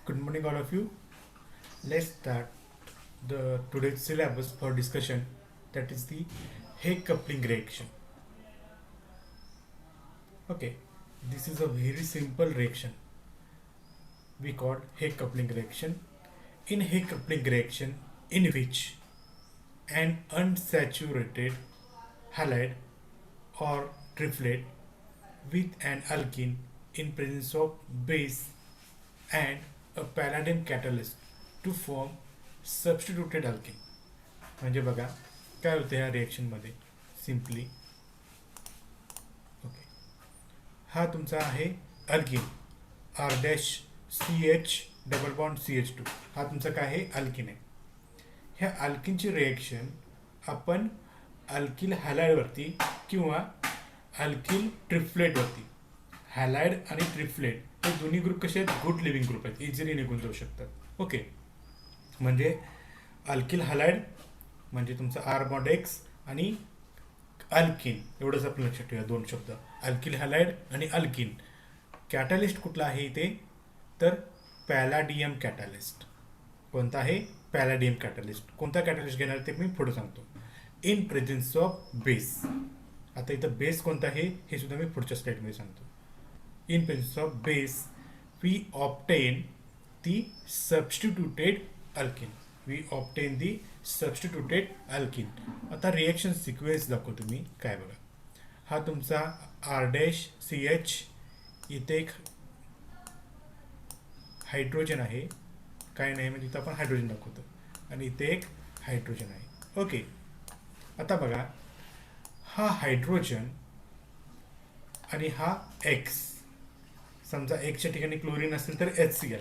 Good morning, all of you. Let's start the today's syllabus for discussion. That is the Higg coupling reaction. Okay, this is a very simple reaction. We call Higg coupling reaction. In Higg coupling reaction, in which an unsaturated halide or triplet with an alkene in presence of base and a palladium catalyst to form substituted alkene. म्हणजे बघा काय होतं ह्या रिएक्शनमध्ये simply okay हा तुमचा आहे alkene R dash C H double bond C H two हा तुमचा काय आहे अल्किन आहे. ह्या अल्किनची रिएक्शन आपण अल्किल हॅलाइडवरती किंवा अल्किल ट्रिप्लेटवरती हॅलाइड आणि ट्रिप्लेट हे दोन्ही ग्रुप कसे आहेत गुड लिव्हिंग ग्रुप आहेत इझिली निघून जाऊ शकतात. ओके म्हणजे अल्किल हॅलाइड म्हणजे तुमचा आर बॉन्ड एक्स आणि अल्किन एवढंच आपण लक्षात ठेवूया दोन शब्द अल्किल हॅलाइड आणि अल्किन. कॅटॅलिस्ट कुठला आहे इथे तर पॅलाडियम कॅटॅलिस्ट. कोणता आहे पॅलाडियम कॅटॅलिस्ट. कोणता कॅटॅलिस्ट घेणार ते मी पुढे सांगतो. In presence of base. आता इथं बेस कोणता आहे हे सुद्धा मी पुढच्या स्लाइडमध्ये सांगतो. In presence of base we obtain the substituted alkene. We obtain the substituted alkene. आता रिएक्शन सिक्वेन्स दाखवतो मी काय बघा. हा तुमचा आर डॅश सी एच इथे एक हायड्रोजन आहे काय नाही म्हणजे इथं आपण हायड्रोजन दाखवतो आणि इथे एक हायड्रोजन आहे. ओके आता बघा हा हायड्रोजन आणि हा एक्स. समजा एक्सच्या ठिकाणी क्लोरीन असेल तर एच सी एल,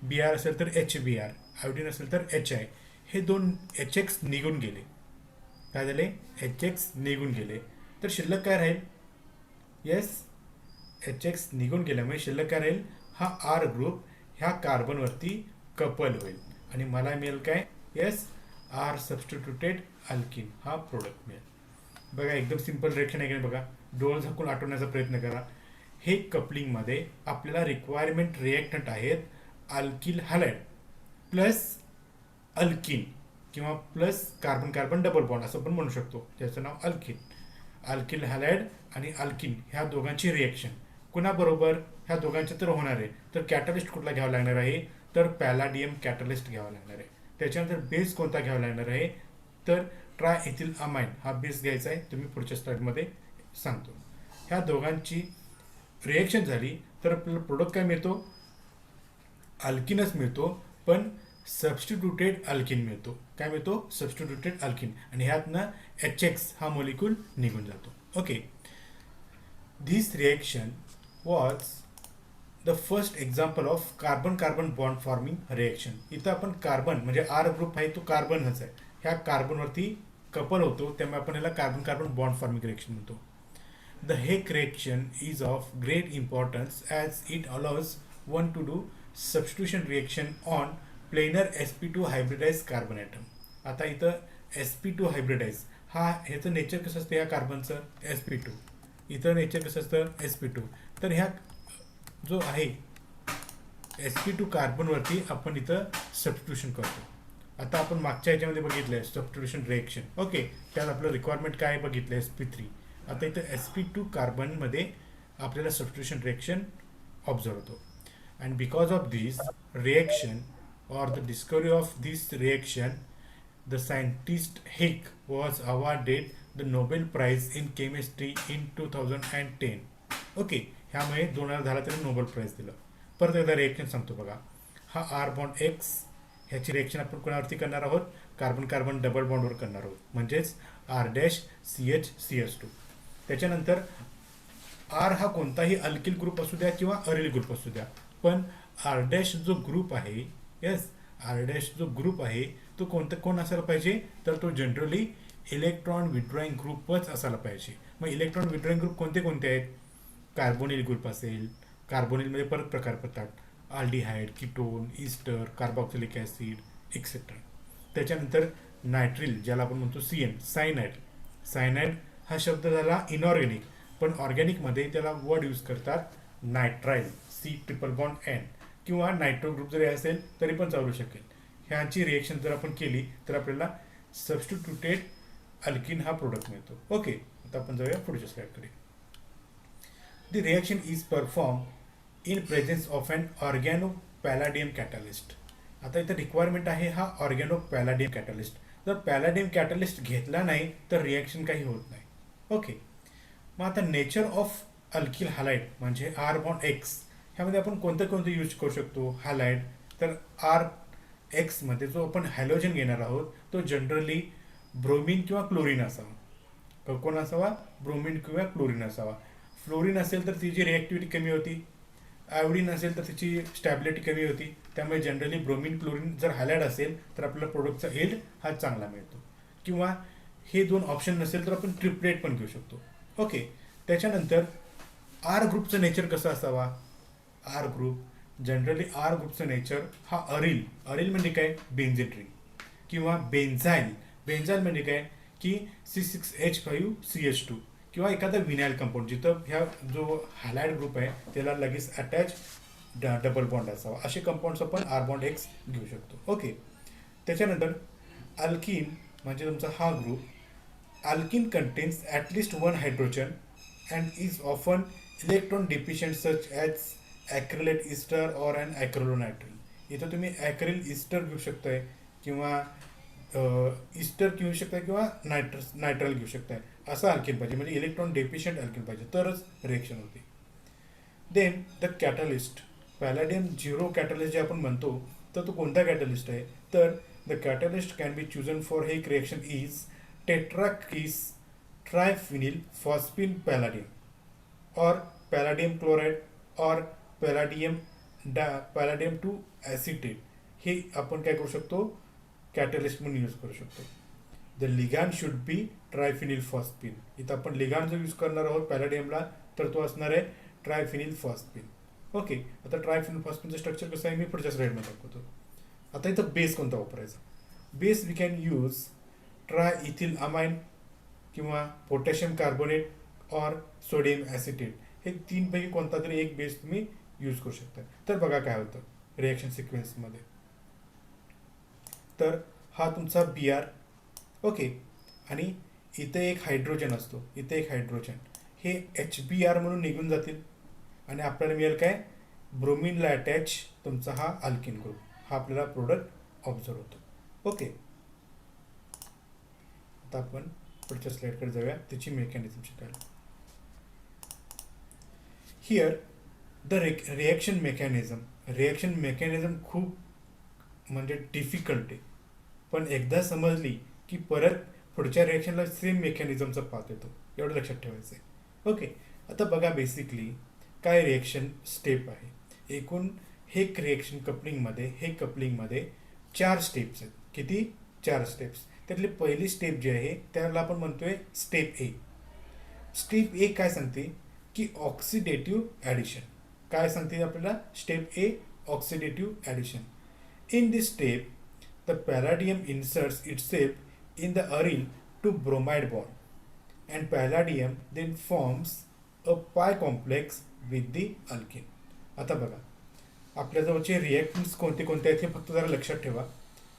बी आर असेल तर एच बी आर, आयोडीन असेल तर एच आय. हे दोन एच एक्स निघून गेले. काय झाले एच एक्स निघून गेले तर शिल्लक काय राहील. येस एच एक्स निघून गेल्यामुळे शिल्लक काय राहील हा आर ग्रुप ह्या कार्बनवरती कपल होईल आणि मला मिळेल काय येस आर सबस्टिट्यूटेड अल्किन हा प्रोडक्ट मिळेल. बघा एकदम सिंपल रिएक्शन आहे की बघा. डोळ झाकून आठवण्याचा प्रयत्न करा. हे कपलिंगमध्ये आपल्याला रिक्वायरमेंट रिएक्टंट आहेत अल्किल हॅलाइड प्लस अल्किन किंवा plus carbon carbon double bond असं पण म्हणू शकतो. त्याचं नाव अल्किन. अल्किल हॅलाइड आणि अल्किन ह्या दोघांची रिएक्शन कुणाबरोबर ह्या दोघांचं तर होणार आहे. तर कॅटलिस्ट कुठला घ्यावा लागणार आहे तर पॅलाडियम कॅटलिस्ट घ्यावा लागणार आहे. त्याच्यानंतर बेस कोणता घ्यावा लागणार आहे तर ट्राय इथिल अमाइन हा बेस घ्यायचा आहे. तुम्ही पुढच्या स्लाइडमध्ये सांगतो. ह्या दोघांची रिएक्शन झाली तर आपल्याला प्रोडक्ट काय मिळतो अल्किनच मिळतो पण सबस्टिट्यूटेड अल्किन मिळतो. काय मिळतो सबस्टिट्यूटेड अल्किन आणि ह्यातनं एच एक्स हा मॉलिक्यूल निघून जातो. Okay this reaction was the first example of carbon carbon bond forming reaction. इथं आपण कार्बन म्हणजे आर ग्रुप आहे तो कार्बनच आहे. ह्या कार्बनवरती कपल होतो त्यामुळे आपण याला carbon carbon bond forming reaction म्हणतो. The Higg reaction is of great importance as it allows one to do substitution reaction on planar sp2 hybridized carbon atom. आता इथं sp2 hybridized हा ह्याचं नेचर कसं असतं ह्या कार्बनचं sp2. इथं नेचर कसं असतं sp2. तर ह्या जो आहे sp2 कार्बनवरती आपण इथं सबस्टिट्यूशन करतो. आता आपण मागच्या ह्याच्यामध्ये बघितलं आहे सबस्टिट्यूशन रिएक्शन. ओके त्यात आपलं रिक्वायरमेंट काय बघितलं sp3. आता इथं sp2 कार्बनमध्ये आपल्याला सबस्टिट्यूशन रिएक्शन ऑब्झर्व होतो. And because of this reaction or the discovery of this reaction the scientist Heck was awarded the Nobel Prize in chemistry in 2010. Okay ह्यामुळे 2010 त्याला नोबेल प्राइज दिलं. परत एकदा रिएक्शन सांगतो बघा. हा आर बॉन्ड एक्स ह्याची रिएक्शन आपण कोणावरती करणार आहोत कार्बन कार्बन डबल बॉन्डवर करणार आहोत म्हणजेच R dash C H C S two. त्याच्यानंतर आर हा कोणताही अल्किल ग्रुप असू द्या किंवा अरिल ग्रुप असू द्या पण आर डॅश जो ग्रुप आहे येस आर डॅश जो ग्रुप आहे तो कोण असायला पाहिजे तर तो जनरली इलेक्ट्रॉन विड्रॉइंग ग्रुपच असायला पाहिजे. मग इलेक्ट्रॉन विड्रॉइंग ग्रुप कोणते कोणते आहेत कार्बोनिल ग्रुप असेल. कार्बोनिलमध्ये परत प्रकार पडतात aldehyde ketone Easter carboxylic acid etcetera. त्याच्यानंतर नायट्रिल ज्याला आपण म्हणतो CN सायनाइड. सायनाइड हा शब्द झाला इनऑर्गॅनिक पण ऑर्गॅनिकमध्ये त्याला वर्ड यूज करतात nitrile C triple bond N किंवा नायट्रो ग्रुप जरी असेल तरी पण चालू शकेल. ह्याची रिएक्शन जर आपण केली तर आपल्याला सबस्टिट्यूटेड अल्किन हा प्रोडक्ट मिळतो. ओके, आता आपण जाऊया पुढच्या स्लाइडकडे. The reaction is perform in presence of an organo palladium catalyst. आता इथं रिक्वायरमेंट आहे हा ऑर्गॅनो पॅलाडियम कॅटलिस्ट. जर पॅलाडियम कॅटलिस्ट घेतला नाही तर रिॲक्शन काही होत नाही. ओके, मग आता नेचर ऑफ अल्किल हॅलाइड म्हणजे आर बॉन्ड एक्स, ह्यामध्ये आपण कोणतं यूज करू शकतो हॅलाइड. तर आर एक्समध्ये जो आपण हॅलोजन घेणार आहोत तो जनरली ब्रोमिन किंवा क्लोरीन असावा. कोण असावा? ब्रोमिन किंवा क्लोरीन असावा. फ्लोरीन असेल तर तिची रिॲक्टिव्हिटी कमी होती, आयोडीन असेल तर त्याची स्टॅबिलिटी कमी होती. त्यामुळे जनरली ब्रोमिन क्लोरीन जर हॅलाइड असेल तर आपल्याला प्रोडक्टचा यील्ड हा चांगला मिळतो. किंवा हे दोन ऑप्शन नसेल तर आपण ट्रिपलेट पण घेऊ शकतो. ओके, त्याच्यानंतर आर ग्रुपचं नेचर कसं असावा? आर ग्रुप जनरली आर ग्रुपचं नेचर हा अरिल. अरिल म्हणजे काय? Benzene ring. किंवा बेन्झाईल. बेन्झाईल म्हणजे काय की C6H5CH2 किंवा एखादा विनाईल कंपाऊंड जिथं ह्या जो हॅलाइड ग्रुप आहे त्याला लगेच अटॅच डबल बॉन्ड असावा. असे कंपाऊंड्स आपण आर बॉन्ड एक्स घेऊ शकतो. ओके, त्याच्यानंतर अल्किन म्हणजे तुमचा हा ग्रुप. Alkene contains at least one hydrogen and is often electron deficient such as acrylate ester or and acrylonitrile. इथं तुम्ही ॲक्रिल इस्टर घेऊ शकताय किंवा इस्टर घेऊ शकताय किंवा नायट्रल घेऊ शकताय. असं अल्किन पाहिजे म्हणजे इलेक्ट्रॉन डेफिशियंट अल्किन पाहिजे तरच रिएक्शन होते. Then the catalyst palladium zero catalyst जे आपण म्हणतो तर तो कोणता कॅटलिस्ट आहे? तर the catalyst can be chosen for हे reaction is tetrakis triphenylphosphine palladium or palladium chloride और पॅलाडियम टू ॲसिटेट. हे आपण काय करू शकतो? कॅटलिस्ट म्हणून यूज करू शकतो. The ligand should be triphenylphosphine. इथं आपण लिगॅन जो यूज करणार आहोत पॅलाडियमला तर तो असणार आहे ट्रायफिनिल फॉस्फिन. ओके, आता ट्रायफिनिल फॉस्फिनचं स्ट्रक्चर कसं आहे मी पुढच्या स्लाइडमध्ये दाखवतो. आता इथं बेस कोणता वापरायचा? Base we can use triethylamine किंवा potassium carbonate or sodium acetate. हे तीनपैकी कोणता तरी एक बेस तुम्ही यूज करू शकता. तर बघा काय होतं रिॲक्शन सिक्वेन्समध्ये. तर हा तुमचा Br. ओके, आणि इथे एक हायड्रोजन असतो, इथे एक हायड्रोजन. हे HBr म्हणून निघून जातील आणि आपल्याला मिळेल काय? ब्रोमिनला अटॅच तुमचा हा अल्किन ग्रुप. हा आपल्याला प्रोडक्ट ऑब्झर्व होतो. ओके, आता आपण पुढच्या स्लाइडकडे जाऊया त्याची मेकॅनिझम शिकायला. हिअर द रिॲक्शन मेकॅनिझम खूप म्हणजे डिफिकल्ट आहे, पण एकदा समजली की परत पुढच्या रिॲक्शनला सेम मेकॅनिझमचा पाथ येतो. एवढं लक्षात ठेवायचं आहे. ओके, आता बघा बेसिकली काय रिॲक्शन स्टेप आहे. एकूण हे रिॲक्शन कपलिंगमध्ये 4 स्टेप्स आहेत. किती? 4 स्टेप्स. त्यातली पहिली स्टेप जी आहे त्याला आपण म्हणतोय स्टेप ए. स्टेप ए काय सांगते की ऑक्सिडेटिव्ह ॲडिशन. काय सांगते आपल्याला? Step A oxidative addition. In this step, the palladium inserts itself in the aryl to bromide bond, and palladium then forms a pi complex with the alkene. आता बघा आपल्याजवळचे रिॲक्टंट्स कोणते कोणते आहेत हे फक्त जरा लक्षात ठेवा.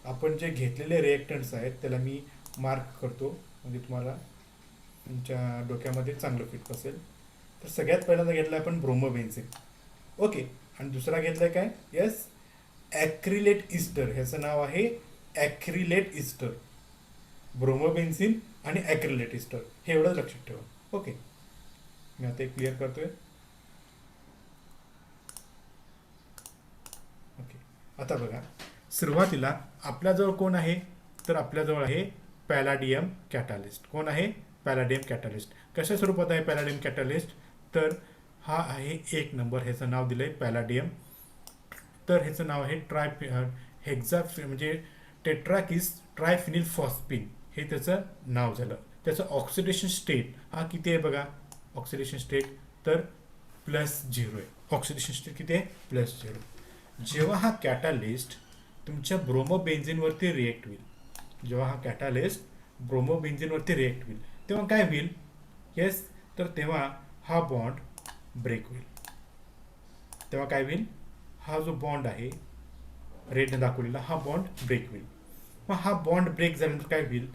आपण जे घेतलेले रिॲक्टंट्स आहेत त्याला मी मार्क करतो म्हणजे तुम्हाला तुमच्या डोक्यामध्ये चांगलं फिट बसेल. तर सगळ्यात पहिल्यांदा घेतला आपण ब्रोमोबेन्झिन. ओके, आणि दुसरा घेतला काय? Yes, acrylate ester. ह्याचं नाव आहे ॲक्रिलेट इस्टर. ब्रोमोबेन्झिन आणि ॲक्रिलेट इस्टर हे एवढंच लक्षात ठेवा. ओके, मी आता एक क्लिअर करतोय. ओके, आता बघा सुरुवातीला आपल्याजवळ कोण आहे? तर आपल्याजवळ आहे पॅलाडियम कॅटालिस्ट. कोण आहे? पॅलाडियम कॅटालिस्ट. कशा स्वरूपात आहे पॅलाडियम कॅटालिस्ट? तर हा आहे 1 नंबर. ह्याचं नाव दिलंय पॅलाडियम. तर ह्याचं नाव आहे म्हणजे टेट्राकिस ट्रायफिनिल फॉस्फिन हे त्याचं नाव झालं. त्याचं ऑक्सिडेशन स्टेट हा किती आहे बघा? ऑक्सिडेशन स्टेट तर +0 आहे. ऑक्सिडेशन स्टेट किती आहे? +0. जेव्हा हा कॅटालिस्ट तुमच्या ब्रोमोबेन्झिनवरती रिएक्ट होईल, तेव्हा काय होईल? येस, तर तेव्हा हा बॉन्ड ब्रेक होईल. हा जो बॉन्ड आहे रेडने दाखवलेला, हा बॉन्ड ब्रेक होईल. मग हा बॉन्ड ब्रेक झाल्यानंतर काय होईल,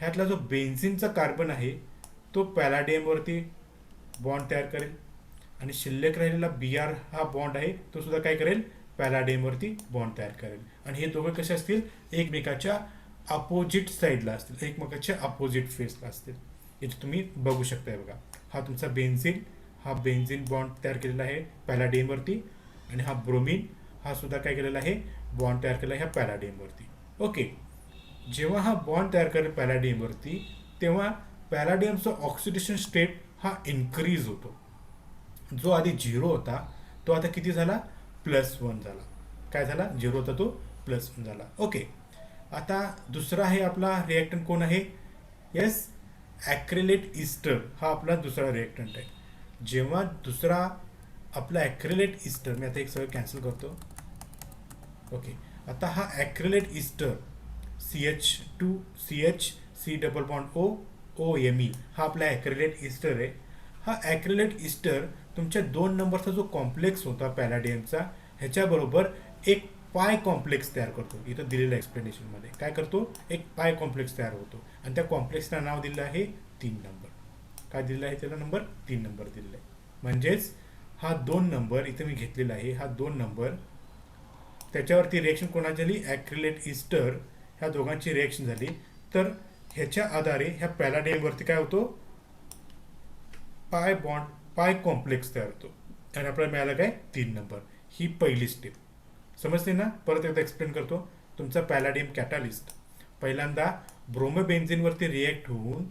ह्यातला जो बेन्झिनचा कार्बन आहे तो पॅलाडियमवरती बॉन्ड तयार करेल आणि शिल्लक राहिलेला Br हा बॉन्ड आहे तो सुद्धा काय करेल, पॅलाडियमवरती बॉन्ड तयार करेल. आणि हे दोघं कसे असतील, एकमेकाच्या अपोजिट साईडला असतील, एकमेकाच्या अपोजिट फेसला असतील. इथे तुम्ही बघू शकताय बघा, हा तुमचा बेन्झिन, हा बेन्झिन बॉन्ड तयार केलेला आहे पॅलाडियमवरती आणि हा ब्रोमीन हा सुद्धा काय केलेला आहे, बॉन्ड तयार केला आहे ह्या पॅलाडियमवरती. ओके, जेव्हा हा बॉन्ड तयार करेल पॅलाडियमवरती तेव्हा पॅलाडियमचा ऑक्सिडेशन स्टेट हा इन्क्रीज होतो. जो आधी 0 होता तो आता किती झाला, +1 झाला. काय झाला, 0 होता तो +1 झाला. ओके, आता दुसरा आहे आपला रिॲक्टंट कोण आहे, येस, ॲक्रेलेट इस्टर हा आपला दुसरा रिॲक्टंट आहे. जेव्हा दुसरा आपला ॲक्रेलेट इस्टर, मी आता एक सगळं कॅन्सल करतो. ओके, आता हा acrylate ester CH2CH C double bond O OMe हा आपला ॲक्रेलेट इस्टर आहे. हा ॲक्रेलेट इस्टर तुमच्या 2 नंबरचा जो कॉम्प्लेक्स होता पॅलाडियमचा ह्याच्याबरोबर एक पाय कॉम्प्लेक्स तयार करतो. इथं दिलेलं एक्सप्लेनेशनमध्ये काय करतो, एक पाय कॉम्प्लेक्स तयार होतो आणि त्या कॉम्प्लेक्सला नाव दिलं आहे 3 नंबर. काय दिलेलं आहे त्याला नंबर, 3 नंबर दिलेला आहे. म्हणजेच हा 2 नंबर इथे मी घेतलेला आहे, हा 2 नंबर त्याच्यावरती रिएक्शन कोणाची झाली, ॲक्रिलेट इस्टर ह्या दोघांची रिएक्शन झाली. तर ह्याच्या आधारे ह्या पॅलाडियमवरती काय होतो, पाय कॉम्प्लेक्स तयार होतो आणि आपल्याला मिळालं काय, 3 नंबर. ही पहिली स्टेप समजते ना. परत एकदा एक्सप्लेन करतो. तुमचा पॅलाडियम कॅटालिस्ट पहिल्यांदा ब्रोमोबेन्झिनवरती रिॲक्ट होऊन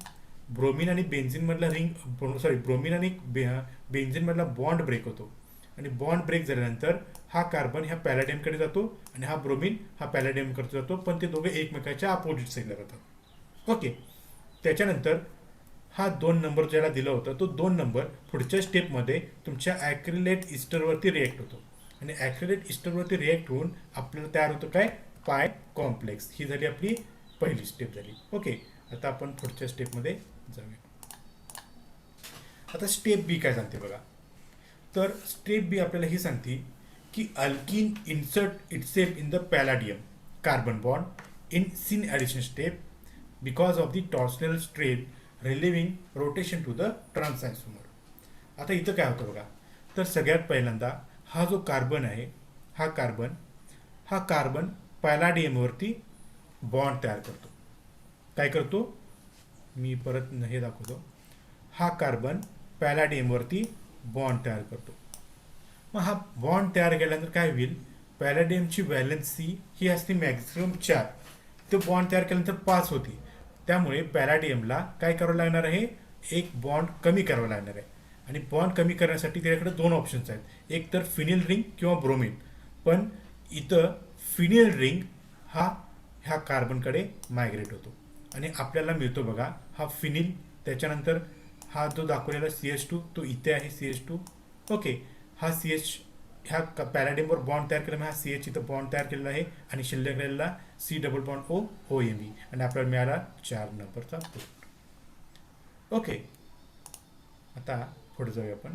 ब्रोमीन आणि ब्रोमीन आणि बेन्झिनमधला बॉन्ड ब्रेक होतो आणि बॉन्ड ब्रेक झाल्यानंतर हा कार्बन ह्या पॅलाडियमकडे जातो आणि हा ब्रोमीन हा पॅलाडियमकडे जातो, पण ते दोघे एकमेकाच्या अपोजिट साईडला राहतात. ओके, त्याच्यानंतर हा 2 नंबर ज्याला दिला होता तो 2 नंबर पुढच्या स्टेपमध्ये तुमच्या ॲक्रिलेट इस्टरवरती रिॲक्ट होतो आणि ॲक्रिलेट इस्टरवरती रिॲक्ट होऊन आपल्याला तयार होतं काय, पाय कॉम्प्लेक्स. ही झाली आपली पहिली स्टेप झाली. ओके, आता आपण पुढच्या स्टेपमध्ये जाऊया. आता स्टेप बी काय सांगते बघा. तर स्टेप बी आपल्याला ही सांगते की alkene insert itself in the palladium carbon bond in syn addition step because of the torsional strain relieving rotation to the transformer. आता इथं काय होतं बघा. तर सगळ्यात पहिल्यांदा हा जो कार्बन आहे, हा कार्बन पॅलाडियमवरती बॉन्ड तयार करतो. काय करतो, मी परत हे दाखवतो. हा कार्बन पॅलाडियमवरती बॉन्ड तयार करतो. मग हा बॉन्ड तयार केल्यानंतर काय होईल, पॅलाडियमची व्हॅलन्सी ही असते मॅक्झिमम 4, तो बॉन्ड तयार केल्यानंतर 5 होती. त्यामुळे पॅलाडियमला काय करावं लागणार आहे, एक बॉन्ड कमी करावं लागणार आहे. आणि बॉन्ड कमी करण्यासाठी त्याच्याकडे 2 ऑप्शन्स आहेत, एक तर फिनिल रिंग किंवा ब्रोमीन. पण इथं फिनिल रिंग ह्या कार्बनकडे मायग्रेट होतो आणि आपल्याला मिळतो बघा हा फिनिल. त्याच्यानंतर हा जो दाखवलेला CH2 तो इथे आहे CH2. ओके, हा CH ह्या पॅलाडियमवर बॉन्ड तयार केल्यामुळे हा CH इथं बॉन्ड तयार केलेला आहे आणि शिल्लक राहिलेला C double bond O OMe आणि आपल्याला मिळाला 4 नंबरचा बॉन्ड. ओके, आता पुढे जाऊया आपण.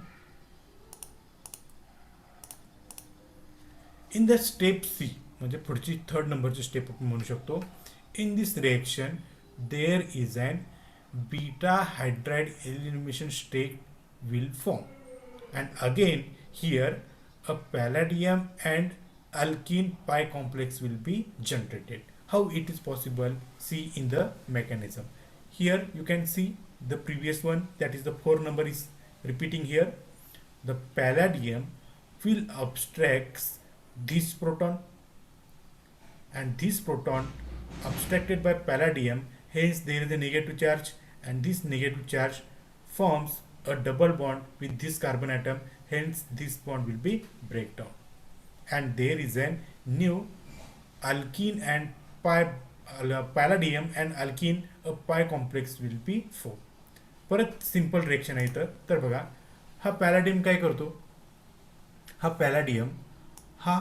इन द स्टेप सी म्हणजे पुढची 3rd नंबरची स्टेप आपण म्हणू शकतो. In this reaction there is an beta hydride elimination state will form and again here a palladium and alkene pi complex will be generated. How it is possible? See in the mechanism. Here you can see the previous one, that is the 4 number is repeating here. The palladium will abstracts this proton and this proton abstracted by palladium, hence there is a negative charge and this negative charge forms a double bond with this carbon atom, hence this bond will be breakdown and there is a new alkene and palladium and alkene a pi complex will be formed. परत simple reaction आहे तर बघा, हा पॅलाडियम काय करतो, हा पॅलाडियम हा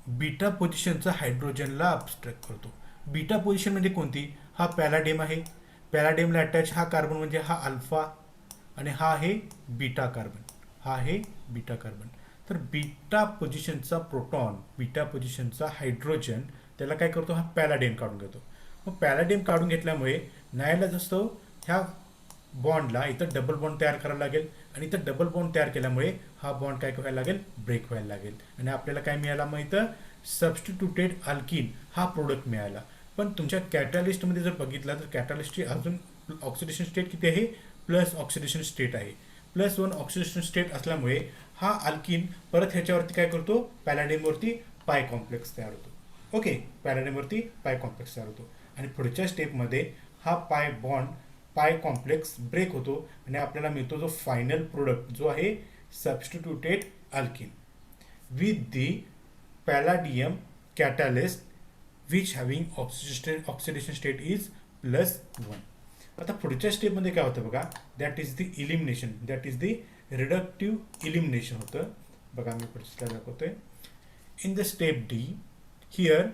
beta पोझिशनचा हायड्रोजनला अब्स्ट्रॅक्ट करतो. बीटा पोझिशन म्हणजे कोणती, हा पॅलाडियम आहे, पॅलाडियमला अटॅच हा कार्बन म्हणजे हा अल्फा आणि हा आहे बीटा कार्बन, हा आहे बीटा कार्बन. तर बीटा पोझिशनचा प्रोटॉन, बीटा पोझिशनचा हायड्रोजन त्याला काय करतो, हा पॅलाडियम काढून घेतो. मग पॅलाडियम काढून घेतल्यामुळे नाहीला असतो ह्या बॉन्डला इथं डबल बॉन्ड तयार करायला लागेल आणि इथं डबल बॉन्ड तयार केल्यामुळे हा बॉन्ड काय व्हायला लागेल, ब्रेक व्हायला लागेल आणि आपल्याला काय मिळाला, मग इथं सबस्टिट्यूटेड अल्किन हा प्रोडक्ट मिळाला. पण तुमच्या कॅटलिस्टमध्ये जर बघितलं तर कॅटलिस्टची अजून ऑक्सिडेशन स्टेट किती आहे, प्लस ऑक्सिडेशन स्टेट आहे. +1 ऑक्सिडेशन स्टेट असल्यामुळे हा अल्किन परत ह्याच्यावरती काय करतो, पॅलाडियमवरती पाय कॉम्प्लेक्स तयार होतो. ओके, पॅलाडियमवरती पाय कॉम्प्लेक्स तयार होतो आणि पुढच्या स्टेपमध्ये हा पाय कॉम्प्लेक्स ब्रेक होतो आणि आपल्याला मिळतो जो फायनल प्रोडक्ट जो आहे substituted alkene with the palladium catalyst which having oxidation state is +1. आता पुढच्या स्टेपमध्ये काय होतं बघा, that is the elimination, that is the reductive elimination होतं. बघा मी पुढच्या दाखवतोय. In the step D here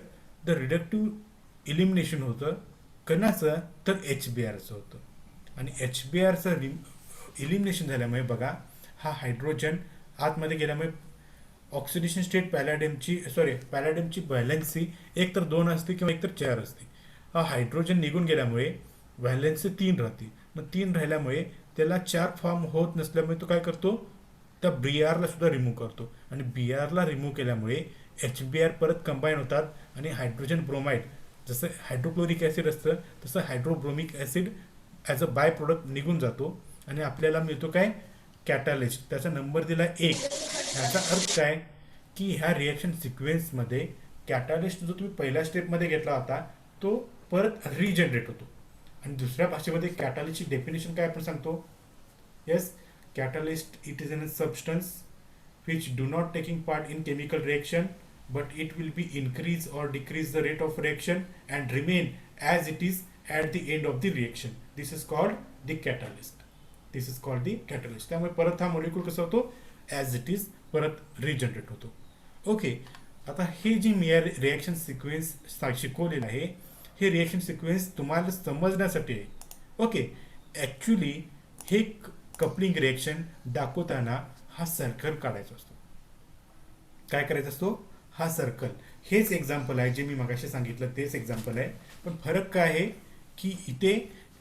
the reductive elimination होतं कणाचं, तर HBrचं होतं आणि HBrचं इलिमिनेशन झाल्यामुळे बघा हा हायड्रोजन आतमध्ये गेल्यामुळे ऑक्सिडेशन स्टेट पॅलाडियमची व्हॅलेन्सी एक तर 2 असते किंवा एक तर 4 असते. हा हायड्रोजन निघून गेल्यामुळे व्हॅलेन्सी 3 राहते. मग 3 राहिल्यामुळे त्याला 4 फॉर्म होत नसल्यामुळे तो काय करतो, त्या BRला सुद्धा रिमूव्ह करतो आणि BRला रिमूव्ह केल्यामुळे HBr परत कंबाईन होतात आणि हायड्रोजन ब्रोमाइड, जसं हायड्रोक्लोरिक ॲसिड असतं तसं hydrobromic acid as a by product निघून जातो आणि आपल्याला मिळतो काय, कॅटलिस्ट. त्याचा नंबर दिला 1. ह्याचा अर्थ काय की ह्या रिॲक्शन सिक्वेन्समध्ये कॅटलिस्ट जो तुम्ही पहिल्या स्टेपमध्ये घेतला होता तो परत रिजनरेट होतो. आणि दुसऱ्या भाषेमध्ये कॅटलिस्टची डेफिनेशन काय आपण सांगतो, yes, catalyst it is a substance which do not taking part in chemical reaction but it will be increase or decrease the rate of reaction and remain as it is at the end of the reaction. This is called the catalyst. This is called the catalyst. त्यामुळे परत हा molecule कसा होतो, as it is परत regenerate होतो. Okay, आता हे जी मी reaction sequence शिकवलेलं आहे हे रिॲक्शन सिक्वेन्स तुम्हाला समजण्यासाठी आहे. ओके, ॲक्च्युली हे कपलिंग रिॲक्शन दाखवताना हा सर्कल काढायचा असतो. काय करायचा असतो, हा सर्कल. हेच एक्झाम्पल आहे जे मी मगाशी सांगितलं, तेच एक्झाम्पल आहे. पण फरक काय आहे की इथे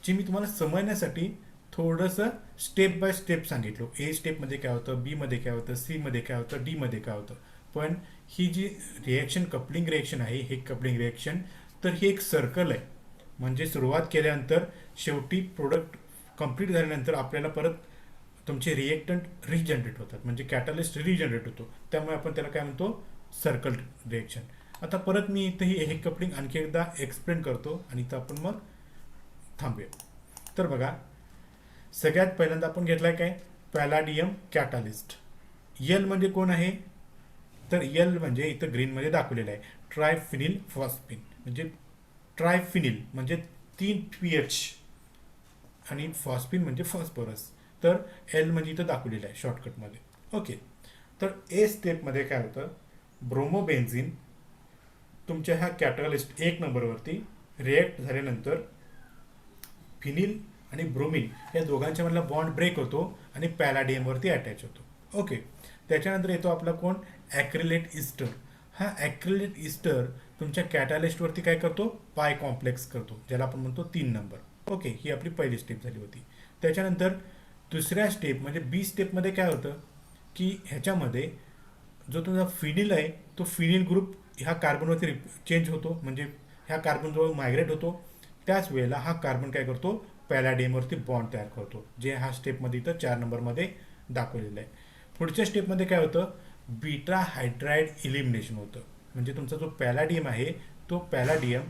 जे मी तुम्हाला समजण्यासाठी थोडंसं स्टेप बाय स्टेप सांगितलं. ए स्टेपमध्ये काय होतं, बीमध्ये काय होतं, सीमध्ये काय होतं, डीमध्ये काय होतं. पण ही जी रिॲक्शन कपलिंग रिॲक्शन आहे, हे कपलिंग रिॲक्शन तर ही एक सर्कल आहे. म्हणजे सुरुवात केल्यानंतर शेवटी प्रोडक्ट कंप्लीट झाल्यानंतर आपल्याला परत तुमचे रिएक्टंट रिजनरेट होतात, म्हणजे कॅटलिस्ट रिजनरेट होतो. त्यामुळे आपण त्याला काय म्हणतो, सर्कल रिएक्शन. आता परत मी इथं हे कपलिंग आणखी एकदा एक्सप्लेन करतो आणि इथं आपण मग थांबूया. तर बघा, सगळ्यात पहिल्यांदा आपण घेतलाय काय, पॅलाडियम कॅटलिस्ट. यल म्हणजे कोण आहे, तर यल म्हणजे इथं ग्रीनमध्ये दाखवलेलं आहे ट्रायफिनिल फॉस्फिन. म्हणजे ट्रायफिनिल म्हणजे 3 PH आणि फॉस्फिन म्हणजे फॉस्फरस. तर एल म्हणजे इथं दाखवलेलं आहे शॉर्टकटमध्ये. ओके, तर ए स्टेपमध्ये काय होतं, ब्रोमोबेन्झिन तुमच्या ह्या कॅटलिस्ट 1 नंबरवरती रिॲक्ट झाल्यानंतर फिनिल आणि ब्रोमिन या दोघांच्या मधला बॉन्ड ब्रेक होतो आणि पॅलाडियमवरती अटॅच होतो. ओके, त्याच्यानंतर येतो आपला कोण, ॲक्रिलेट इस्टर. हा ॲक्रिलेट इस्टर तुमच्या कॅटलिस्टवरती काय करतो, पाय कॉम्प्लेक्स करतो, ज्याला आपण म्हणतो 3 नंबर. ओके, ही आपली पहिली स्टेप झाली होती. त्याच्यानंतर दुसऱ्या स्टेप म्हणजे बी स्टेपमध्ये काय होतं की ह्याच्यामध्ये जो तुमचा फिनिल आहे तो फिनिल ग्रुप ह्या कार्बनवरती चेंज होतो, म्हणजे ह्या कार्बनजवळ मायग्रेट होतो. त्याच वेळेला हा कार्बन काय करतो, पॅलाडियमवरती बॉन्ड तयार करतो, जे हा स्टेपमध्ये इथं 4 नंबरमध्ये दाखवलेलं आहे. पुढच्या स्टेपमध्ये काय होतं, बीटा हायड्राइड इलिमिनेशन होतं. म्हणजे तुमचा जो पॅलाडियम आहे तो पॅलाडियम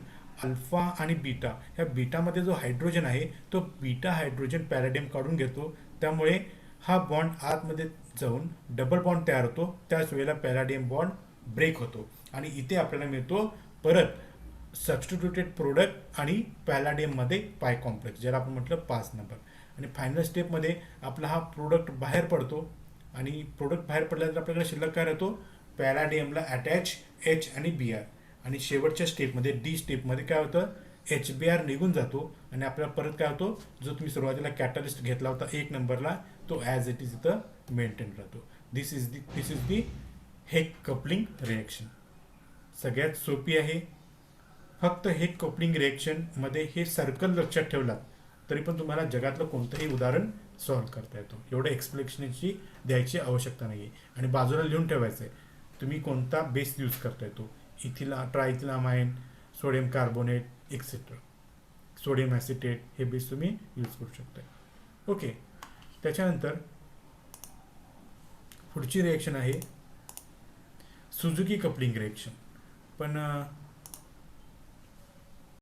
अल्फा आणि बीटा, ह्या बीटामध्ये जो हायड्रोजन आहे तो बीटा हायड्रोजन पॅलाडियम काढून घेतो. त्यामुळे हा बॉन्ड आतमध्ये जाऊन डबल बॉन्ड तयार होतो. त्याच वेळेला पॅलाडियम बॉन्ड ब्रेक होतो आणि इथे आपल्याला मिळतो परत सबस्टिट्यूटेड प्रोडक्ट आणि पॅलाडियममध्ये पाय कॉम्प्लेक्स, ज्याला आपण म्हटलं 5 नंबर. आणि फायनल स्टेपमध्ये आपला हा प्रोडक्ट बाहेर पडतो आणि प्रोडक्ट बाहेर पडल्यानंतर आपल्याकडे शिल्लक काय राहतो, पॅलाडियमला अटॅच H आणि Br. आणि शेवटच्या स्टेपमध्ये डी स्टेपमध्ये काय होतं, HBr निघून जातो आणि आपल्याला परत काय होतो, जो तुम्ही सुरुवातीला कॅटलिस्ट घेतला होता 1 नंबरला तो ॲज इट इज इथं मेंटेन राहतो. दिस इज दी हेक कपलिंग रिएक्शन. सगळ्यात सोपी आहे. फक्त हेक कपलिंग रिएक्शन मध्ये हे सर्कल लक्षात ठेवलात तरी पण तुम्हाला जगातलं कोणतंही उदाहरण सॉल्व्ह करता येतो. एवढं एक्सप्लेनेशनची द्यायची आवश्यकता नाही आहे. आणि बाजूला लिहून ठेवायचं आहे तुम्ही कोणता बेस यूज करताय तो. Triethylamine, sodium carbonate etcetera, sodium acetate हे बेस तुम्ही यूज करू शकताय. ओके. त्याच्यानंतर पुढची रिएक्शन आहे सुझुकी कपलिंग रिएक्शन. पण